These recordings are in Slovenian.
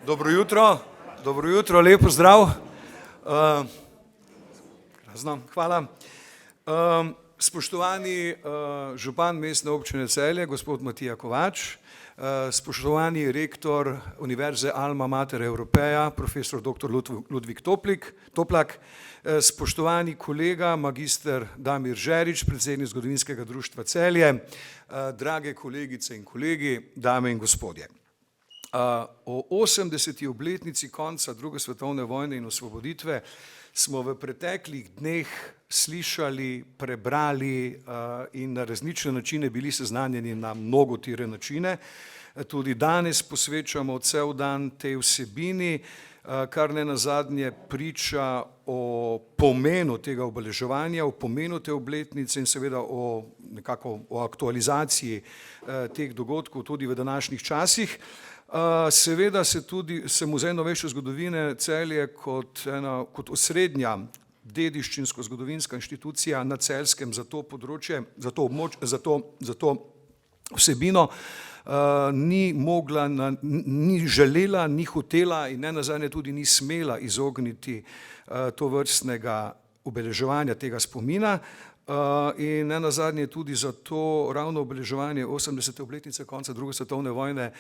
Dobro jutro, lep pozdrav. Hvala. Spoštovani župan Mestne občine Celje, gospod Matija Kovač, spoštovani rektor Univerze Alma Mater Europaea, profesor dr. Ludvik Toplak, spoštovani kolega magister Damir Žerič, predsednik Zgodovinskega društva Celje, drage kolegice in kolegi, dame in gospodje. O 80. obletnici konca druge svetovne vojne in osvoboditve smo v preteklih dneh slišali, prebrali in na različne načine bili seznanjeni na mnogotere načine. Tudi danes posvečamo cel dan tej vsebini, kar ne nazadnje priča o pomenu tega obeleževanja, o pomenu te obletnice in seveda o aktualizaciji teh dogodkov tudi v današnjih časih. Seveda se Muzej novejše zgodovine Celje kot osrednja dediščinsko-zgodovinska inštitucija na Celjskem za to področje, za to vsebino ni mogla, ni želela, ni hotela in ne nazadnje tudi ni smela izogniti tovrstnega obeleževanja tega spomina. In ne nazadnje tudi zato ravno obeleževanje 80. obletnice konca druge svetovne vojne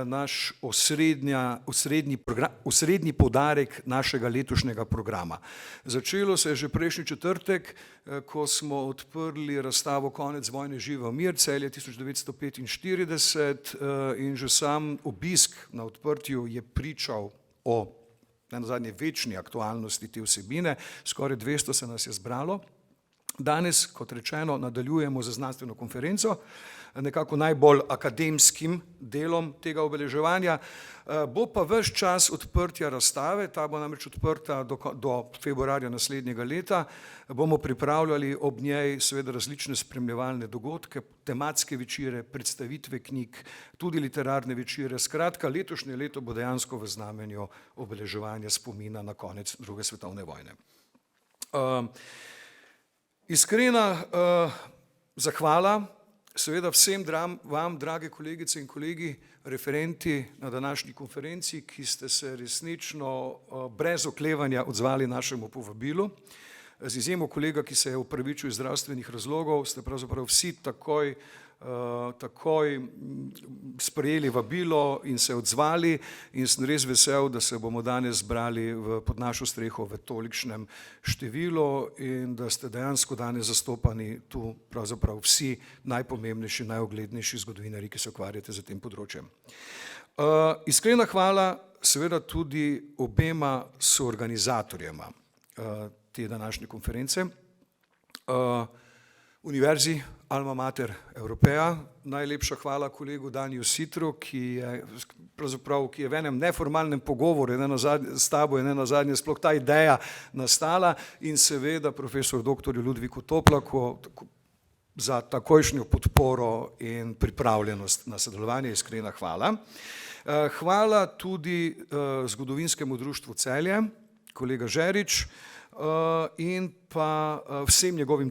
naš osrednji poudarek našega letošnjega programa. Začelo se je že prejšnji četrtek, ko smo odprli razstavo Konec vojne, živel mir, Celje 1945 in že sam obisk na odprtju je pričal o ne nazadnje večni aktualnosti te vsebine, skoraj 200 se nas je zbralo. Danes, kot rečeno, nadaljujemo z znanstveno konferenco, nekako najbolj akademskim delom tega obeleževanja. Bo pa ves čas odprtja razstave, ta bo namreč odprta do februarja naslednjega leta, bomo pripravljali ob njej seveda različne spremljevalne dogodke, tematske večere, predstavitve knjig, tudi literarne večere. Skratka, letošnje leto bo dejansko v znamenju obeleževanja spomina na konec druge svetovne vojne. Iskrena zahvala seveda vsem vam, drage kolegice in kolegi, referenti na današnji konferenci, ki ste se resnično brez oklevanja odzvali našemu povabilu. Z izjemo kolega, ki se je opravičil iz zdravstvenih razlogov, ste pravzaprav vsi takoj sprejeli vabilo in se odzvali in sem res vesel, da se bomo danes zbrali pod našo streho v tolikšnem številu in da ste dejansko danes zastopani tu pravzaprav vsi najpomembnejši, najuglednejši zgodovinarji, ki se ukvarjate z tem področjem. Iskrena hvala seveda tudi obema soorganizatorjema te današnje konference, Univerzi Alma Mater Europaea. Najlepša hvala kolegu Daniju Sitru, ki je v enem neformalnem pogovoru s tabo je ne nazadnje sploh ta ideja nastala in seveda profesor dr. Ludviku Toplaku za takojšnjo podporo in pripravljenost na sodelovanje. Iskrena hvala. Hvala tudi Zgodovinskemu društvu Celje, kolega Žerič, in pa vsem njegovim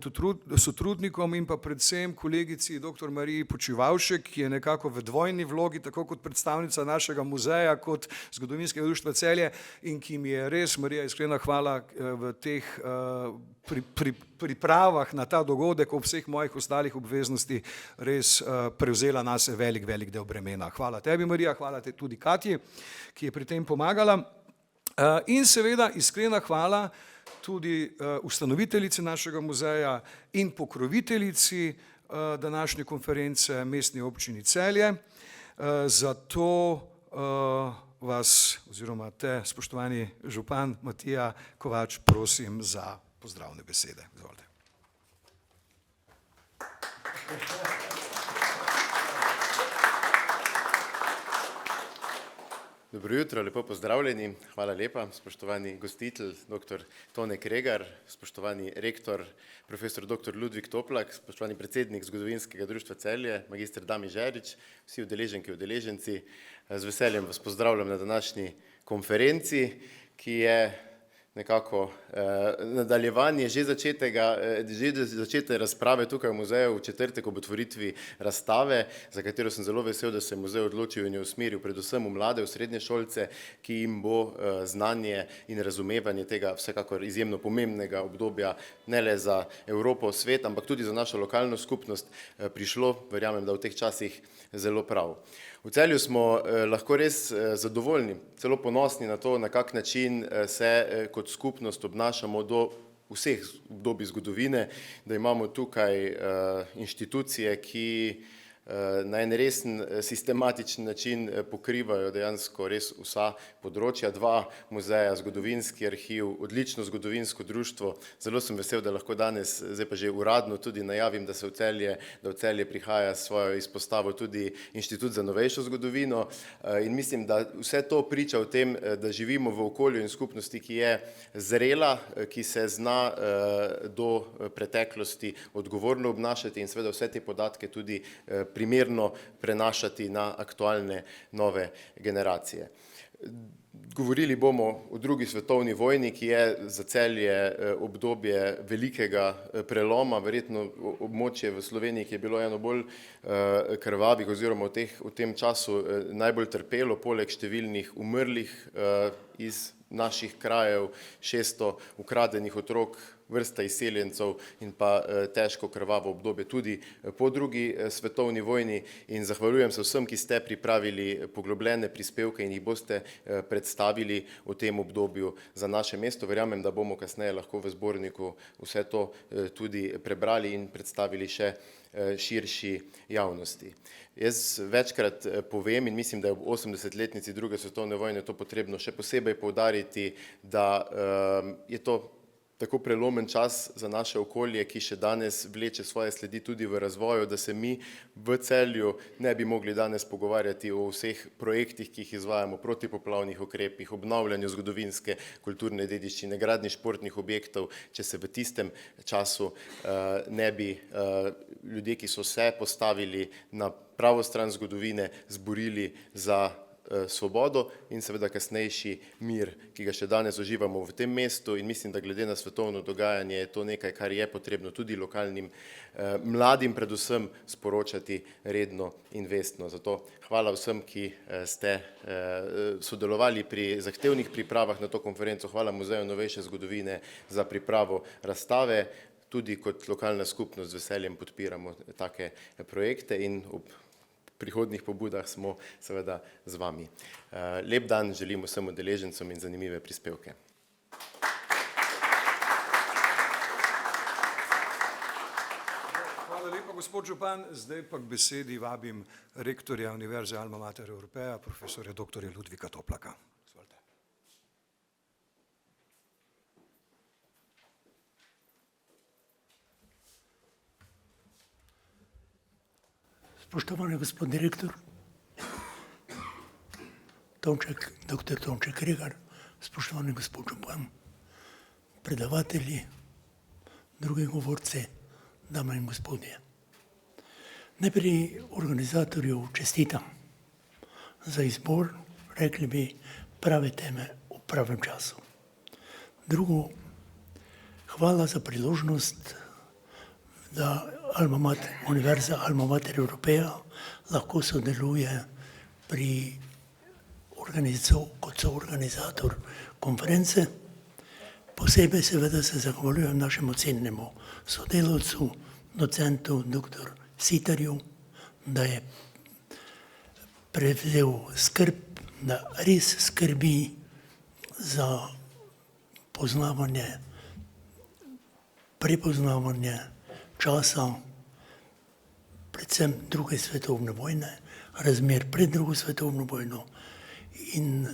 sotrudnikom in pa predvsem kolegici dr. Mariji Počivalšek, ki je nekako v dvojni vlogi, tako kot predstavnica našega muzeja, kot Zgodovinskega društva Celje in ki mi je res, Marija, iskrena hvala v teh pripravah na ta dogodek ob vseh mojih ostalih obveznosti res prevzela nase velik del bremena. Hvala tebi, Marija, hvala tudi Katji, ki je pri tem pomagala. In seveda iskrena hvala tudi ustanoviteljici našega muzeja in pokroviteljici današnje konference Mestni občini Celje. Zato vas oziroma te, spoštovani župan Matija Kovač, prosim za pozdravne besede. Izvolite. Dobro jutro, lepo pozdravljeni, hvala lepa, spoštovani gostitelj, dr. Tone Kregar, spoštovani rektor, profesor dr. Ludvik Toplak, spoštovani predsednik Zgodovinskega društva Celje, magister Damir Žerič, vsi udeleženke, udeleženci, z veseljem vas pozdravljam na današnji konferenci, ki je nekako nadaljevanje že začete razprave tukaj v muzeju v četrtek ob otvoritvi razstave, za katero sem zelo vesel, da se je muzej odločil in je usmeril predvsem v mlade, v srednješolce, ki jim bo znanje in razumevanje tega vsekakor izjemno pomembnega obdobja ne le za Evropo, svet, ampak tudi za našo lokalno skupnost prišlo, verjamem, da v teh časih zelo prav. V Celju smo lahko res zadovoljni, celo ponosni na to, na kak način se kot skupnost obnašamo do vseh obdobij zgodovine, da imamo tukaj inštitucije, ki na en resen, sistematičen način pokrivajo dejansko res vsa področja, 2 muzeja, zgodovinski arhiv, odlično zgodovinsko društvo. Zelo sem vesel, da lahko danes, zdaj pa že uradno tudi najavim, da v Celje prihaja svojo izpostavo tudi Inštitut za novejšo zgodovino in mislim, da vse to priča o tem, da živimo v okolju in skupnosti, ki je zrela, ki se zna do preteklosti odgovorno obnašati in seveda vse te podatke tudi primerno prenašati na aktualne nove generacije. Govorili bomo o drugi svetovni vojni, ki je za Celje obdobje velikega preloma, verjetno območje v Sloveniji, ki je bilo eno bolj krvavih oziroma v tem času najbolj trpelo, poleg številnih umrlih iz naših krajev, 600 ukradenih otrok, vrsta izseljencev in pa težko krvavo obdobje tudi po drugi svetovni vojni in zahvaljujem se vsem, ki ste pripravili poglobljene prispevke in jih boste predstavili v tem obdobju za naše mesto. Verjamem, da bomo kasneje lahko v zborniku vse to tudi prebrali in predstavili še širši javnosti. Jaz večkrat povem in mislim, da je ob 80-letnici druge svetovne vojne to potrebno še posebej poudariti, da je to tako prelomen čas za naše okolje, ki še danes vleče svoje sledi tudi v razvoju, da se mi v Celju ne bi mogli danes pogovarjati o vseh projektih, ki jih izvajamo, protipoplavnih ukrepih, obnavljanju zgodovinske kulturne dediščine, gradnji športnih objektov, če se v tistem času ne bi ljudje, ki so se postavili na pravo stran zgodovine, zborili za svobodo in seveda kasnejši mir, ki ga še danes uživamo v tem mestu in mislim, da glede na svetovno dogajanje je to nekaj, kar je potrebno tudi lokalnim mladim predvsem sporočati redno in vestno. Zato hvala vsem, ki ste sodelovali pri zahtevnih pripravah na to konferenco, hvala Muzeju novejše zgodovine za pripravo razstave, tudi kot lokalna skupnost z veseljem podpiramo take projekte in ob prihodnih pobudah smo seveda z vami. Lep dan želim vsem udeležencem in zanimive prispevke. Hvala lepa, gospod župan. Zdaj pa k besedi vabim rektorja Univerze Alma Mater Europaea, profesorja dr. Ludvika Toplaka. Izvolite. Spoštovani gospod direktor, dr. Tonče Kregar, spoštovani gospod župan, predavatelji, drugi govorci, dame in gospodje. Najprej organizatorju čestitam za izbor, rekli bi, prave teme v pravem času. Drugo, hvala za priložnost, da Univerza Alma Mater Europaea lahko sodeluje pri kot soorganizator konference. Posebej seveda se zahvaljujem našemu cenjenemu sodelavcu, docentu dr. Sitarju, da je prevzel skrb, da res skrbi za prepoznavanje časa, predvsem druge svetovne vojne, razmer pred drugo svetovno vojno in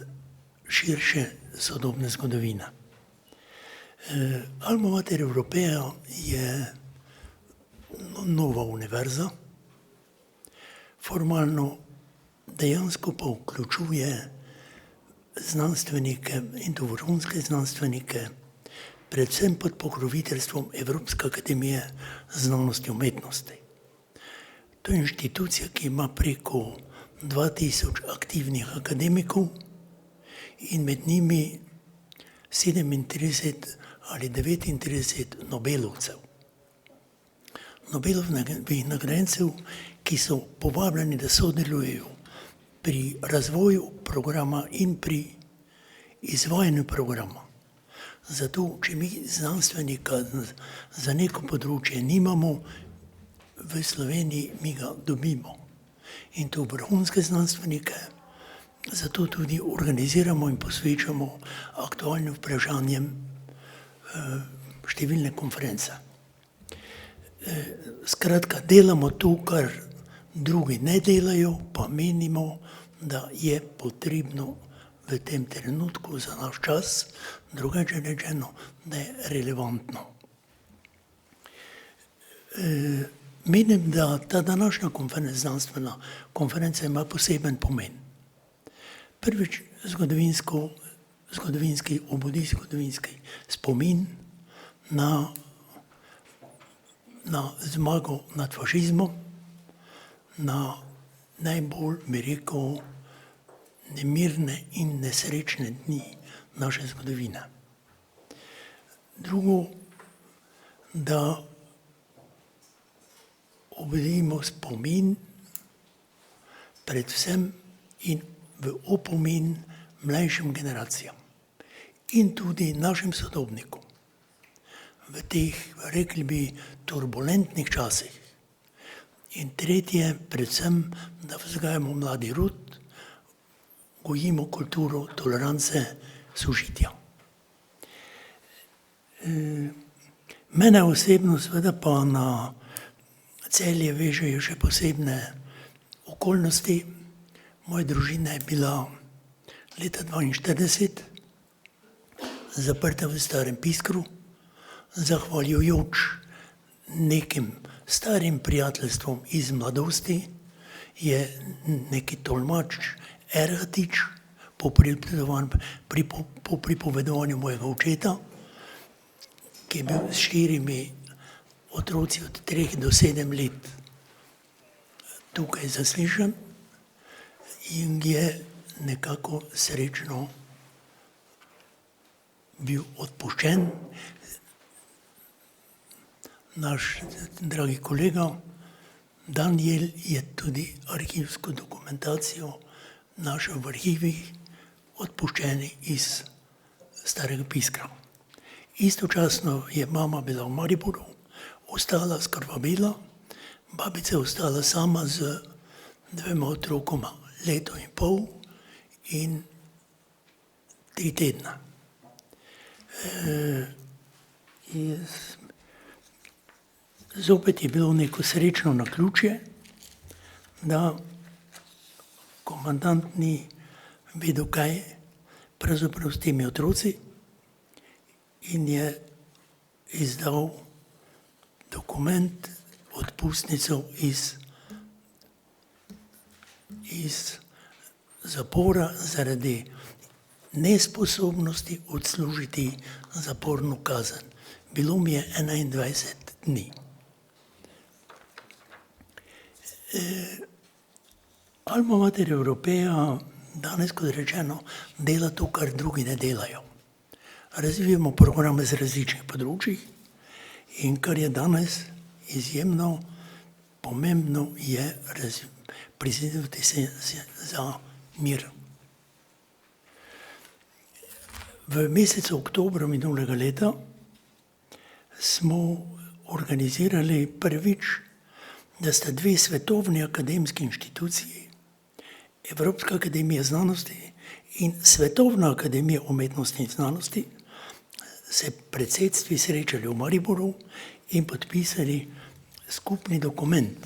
širše sodobne zgodovine. Alma Mater Europaea je nova univerza, formalno dejansko pa vključuje znanstvenike in to vrhunske znanstvenike, predvsem pod pokroviteljstvom Evropske akademije znanosti in umetnosti. To je inštitucija, ki ima preko 2000 aktivnih akademikov in med njimi 37 ali 39 Nobelovcev. Nobelovih nagrajencev, ki so povabljeni, da sodelujejo pri razvoju programa in pri izvajanju programa. Zato, če mi znanstvenika za neko področje nimamo, v Sloveniji mi ga dobimo. In to vrhunske znanstvenike, zato tudi organiziramo in posvečamo aktualnim vprašanjem številne konference. Skratka, delamo to, kar drugi ne delajo, pa menimo, da je potrebno v tem trenutku za naš čas, drugače rečeno, da je relevantno. Menim, da ta današnja znanstvena konferenca ima poseben pomen. Prvič, obudi zgodovinski spomin na zmago nad fašizmom, na najbolj, bi rekel, nemirne in nesrečne dni naše zgodovine. Drugo, da obudimo spomin predvsem in v opomin mlajšim generacijam in tudi našim sodobnikom v teh, rekli bi, turbulentnih časih. In tretje, predvsem, da vzgajamo mladi rod, gojimo kulturo tolerance, sožitja. Mene osebno seveda pa na Celje vežejo še posebne okolnosti. Moja družina je bila leta 1942 zaprta v Starem Piskru, zahvaljujoč nekim starim prijateljstvom iz mladosti je neki tolmač Erhatič po pripovedovanju mojega očeta, ki je bil s 4 otroci od 3 do 7 let tukaj zaslišan in je nekako srečno bil odpuščen. Naš dragi kolega Daniel je tudi arhivsko dokumentacijo našel v arhivih, odpuščeni iz Starega Piskra. Istočasno je mama bila v Mariboru, ostala skrvavela, babica je ostala sama z 2 otrokoma, 1,5 leta in 3 tedna. Zopet je bilo neko srečno naključje, da komandant ni vedel, kaj pravzaprav s temi otroci in je izdal dokument, odpustnico iz zapora zaradi nesposobnosti odslužiti zaporno kazen. Bilo mi je 21 dni. Alma Mater Europaea danes, kot rečeno, dela to, kar drugi ne delajo. Razvijamo programe z različnih področjih in kar je danes izjemno pomembno, je prizadevati se za mir. V mesecu oktobru minulega leta smo organizirali prvič, da sta 2 svetovni akademski inštituciji, Evropska akademija znanosti in Svetovna akademija umetnosti in znanosti, se predsedstvi srečali v Mariboru in podpisali skupni dokument.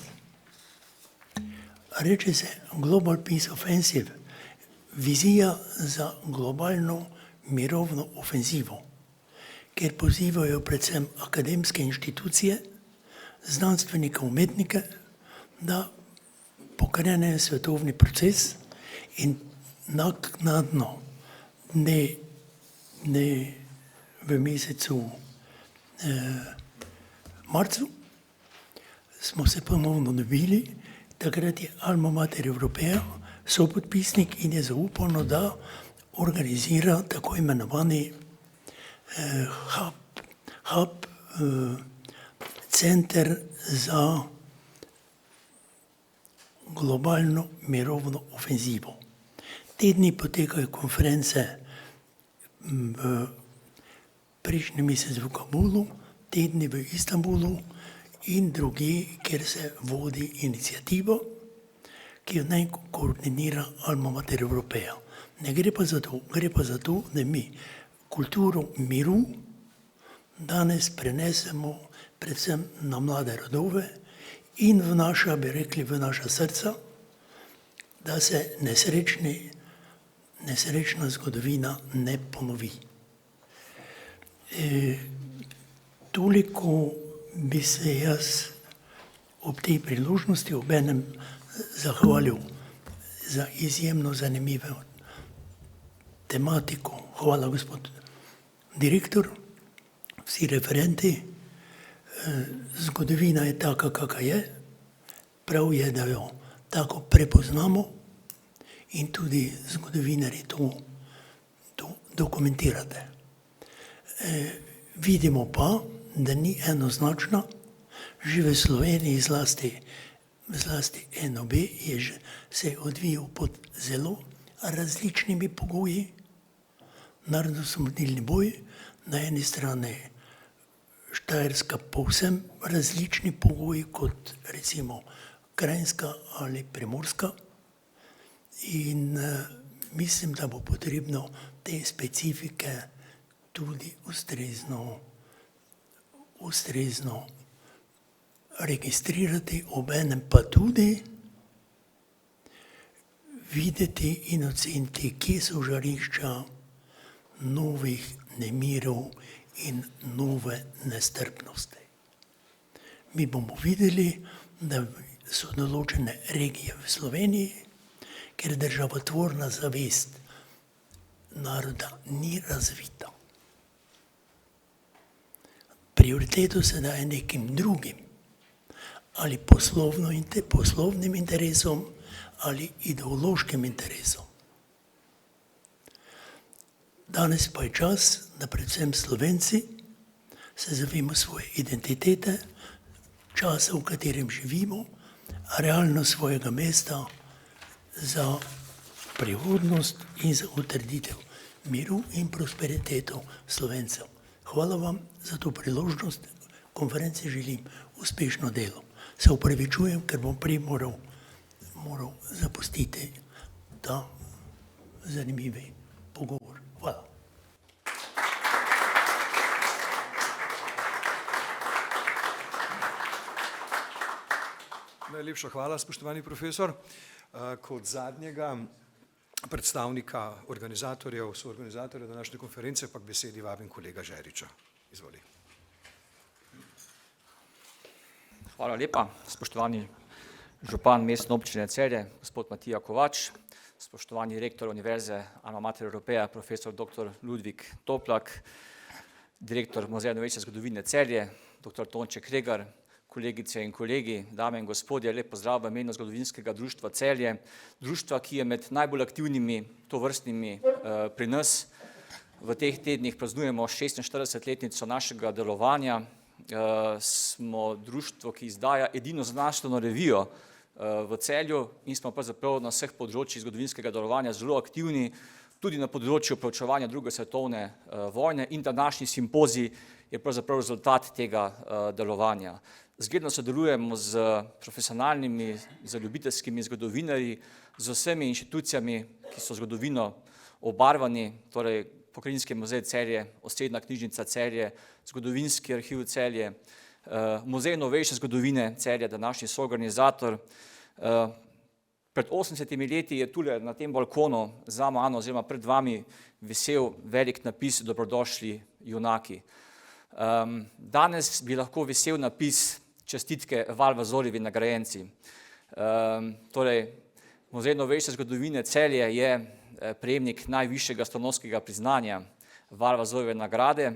Reče se Global Peace Offensive, vizija za globalno mirovno ofenzivo, kjer pozivajo predvsem akademske inštitucije, znanstvenike, umetnike, da pokrenejo svetovni proces in naknadno, ne v mesecu marcu, smo se ponovno dobili. Takrat je Alma Mater Europaea sopodpisnik in je zaupano, da organizira tako imenovani hub, center za globalno mirovno ofenzivo. Te dni potekajo konference v prejšnji mesec v Kabulu, te dni v Istanbulu in drugje, kjer se vodi iniciativa, ki jo naj koordinira Alma Mater Europaea. Ne gre pa za to, gre pa za to, da mi kulturo miru danes prenesemo predvsem na mlade rodove in v naša, bi rekli, v naša srca, da se nesrečna zgodovina ne ponovi. Toliko bi se jaz ob tej priložnosti obenem zahvalil za izjemno zanimivo tematiko. Hvala, gospod direktor, vsi referenti. Zgodovina je taka, kakva je. Prav je, da jo tako prepoznamo in tudi zgodovinarji to dokumentirate. Vidimo pa, da ni enoznačna. Že v Sloveniji zlasti NOB se je odvijal pod zelo različnimi pogoji. Narodnoosvobodilni boj, na eni strani Štajerska povsem različni pogoji kot recimo Krajinska ali Primorska. In mislim, da bo potrebno te specifike tudi ustrezno registrirati, obenem pa tudi videti in oceniti, kje so žarišča novih nemirov in nove nestrpnosti. Mi bomo videli, da so določene regije v Sloveniji, kjer državotvorna zavest naroda ni razvita. Prioriteto se daje nekim drugim, ali poslovnim interesom, ali ideološkim interesom. Danes pa je čas, da predvsem Slovenci se zavemo svoje identitete, časa, v katerem živimo, realno svojega mesta za prihodnost in za utrditev miru in prosperiteto Slovencev. Hvala vam za to priložnost. Konferenci želim uspešno delo. Se opravičujem, ker bom prej moral zapustiti ta zanimivi pogovor. Hvala. Najlepša hvala, spoštovani profesor. Kot zadnjega predstavnika soorganizatorjev današnje konference pa k besedi vabim kolega Žeriča. Izvoli. Hvala lepa, spoštovani župan Mestne občine Celje, gospod Matija Kovač, spoštovani rektor Univerze Alma Mater Europaea, profesor dr. Ludvik Toplak, direktor Muzeja novejše zgodovine Celje, dr. Tonče Kregar, kolegice in kolegi, dame in gospodje, lep pozdrav v imenu Zgodovinskega društva Celje, društva, ki je med najbolj aktivnimi tovrstnimi pri nas. V teh tednih praznujemo 46-letnico našega delovanja. Smo društvo, ki izdaja edino znanstveno revijo v Celju in smo pravzaprav na vseh področjih zgodovinskega delovanja zelo aktivni, tudi na področju preučevanja druge svetovne vojne in današnji simpozij je pravzaprav rezultat tega delovanja. Zgledno sodelujemo z profesionalnimi, z ljubiteljskimi zgodovinarji, z vsemi inštitucijami, ki so zgodovino obarvani, torej Pokrajinski muzej Celje, Osrednja knjižnica Celje, Zgodovinski arhiv Celje, Muzej novejše zgodovine Celje, današnji soorganizator. Pred 80 leti je tule na tem balkonu za mano oziroma pred vami visel velik napis Dobrodošli junaki. Danes bi lahko visel napis Čestitke Valva Zorivi nagrajenci. Torej, Muzej novejše zgodovine Celje je prejemnik najvišjega astronomskega priznanja Valva Zorive nagrade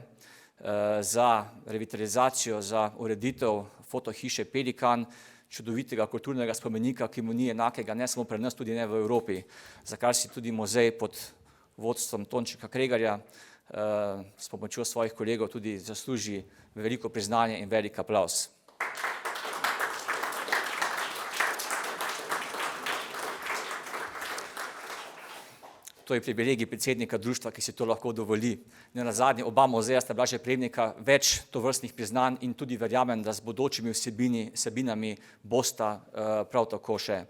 za revitalizacijo, za ureditev fotohiše Pelikan, čudovitega kulturnega spomenika, ki mu ni enakega ne samo pri nas, tudi ne v Evropi, za kar si tudi muzej pod vodstvom Tončeka Kregarja s pomočjo svojih kolegov tudi zasluži veliko priznanje in velik aplavz. To je privilegij predsednika društva, ki si to lahko dovoli. Nenazadnje oba muzeja sta bila že prejemnika več tovrstnih priznanj in tudi verjamem, da z bodočimi vsebinami bosta prav tako še.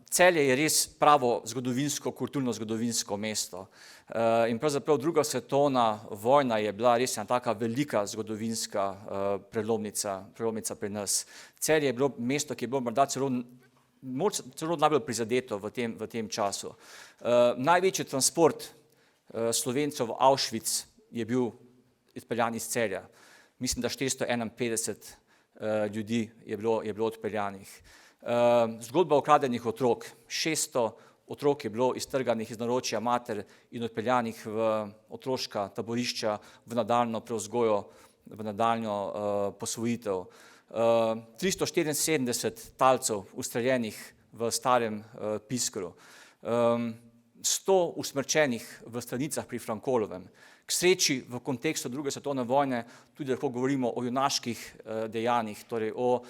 Celje je res pravo zgodovinsko, kulturno-zgodovinsko mesto. In pravzaprav druga svetovna vojna je bila res ena taka velika zgodovinska prelomnica pri nas. Celje je bilo mesto, ki je bilo morda celo najbolj prizadeto v tem času. Največji transport Slovencev v Auschwitz je bil izpeljan iz Celja. Mislim, da 451 ljudi je bilo odpeljanih. Zgodba ukradenih otrok. 600 otrok je bilo iztrganih iz naročja mater in odpeljanih v otroška taborišča v nadaljnjo prevzgojo, v nadaljnjo posvojitev. 374 talcev ustreljenih v starem Piskru. 100 usmrčenih v Stranicah pri Frankolovem. K sreči v kontekstu druge svetovne vojne tudi lahko govorimo o junaških dejanjih, torej o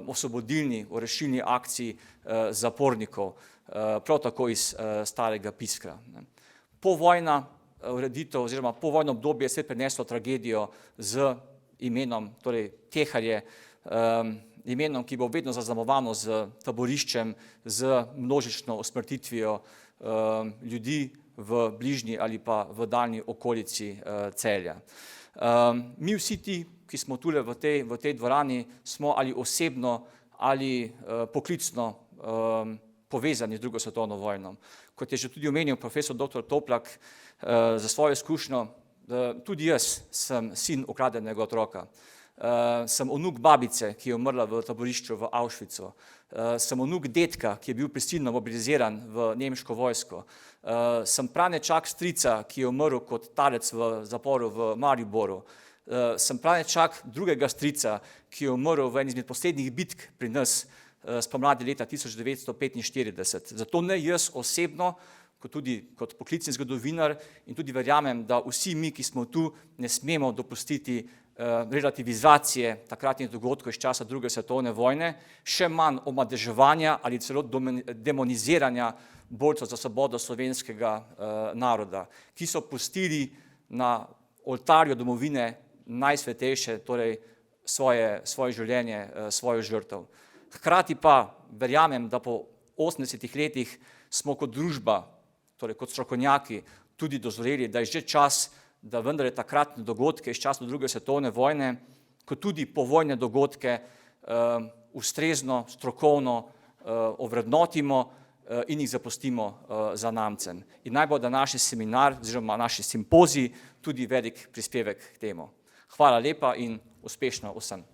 osvobodilni, o rešilni akciji zapornikov, prav tako iz starega Piskra. Povojna ureditev oziroma povojno obdobje se je prineslo tragedijo z imenom, torej Teharje, imenom, ki bo vedno zaznamovano z taboriščem, z množično usmrtitvijo ljudi v bližnji ali pa v daljni okolici Celja. Mi vsi ti, ki smo tule v tej dvorani, smo ali osebno ali poklicno povezani z drugo svetovno vojno. Kot je že tudi omenil profesor dr. Toplak za svojo izkušnjo, tudi jaz sem sin ukradenega otroka. Sem vnuk babice, ki je umrla v taborišču v Auschwitzu. Sem vnuk dedka, ki je bil prisilno mobiliziran v nemško vojsko. Sem pranečak strica, ki je umrl kot talec v zaporu v Mariboru. Sem pranečak drugega strica, ki je umrl v eni izmed poslednjih bitk pri nas spomladi leta 1945. Zato ne jaz osebno, kot tudi kot poklicni zgodovinar in tudi verjamem, da vsi mi, ki smo tu, ne smemo dopustiti relativizacije takratnih dogodkov iz časa druge svetovne vojne, še manj omadeževanja ali celo demoniziranja borcev za svobodo slovenskega naroda, ki so pustili na oltarju domovine najsvetejše, torej svoje življenje, svojo žrtev. Hkrati pa verjamem, da po 80 letih smo kot družba, torej kot strokovnjaki, tudi dozoreli, da je že čas, da vendar je takratne dogodke iz časa druge svetovne vojne, kot tudi povojne dogodke ustrezno, strokovno ovrednotimo in jih zapustimo zanamcem. In naj bo današnji seminar oziroma naši simpozij tudi velik prispevek k temu. Hvala lepa in uspešno vsem.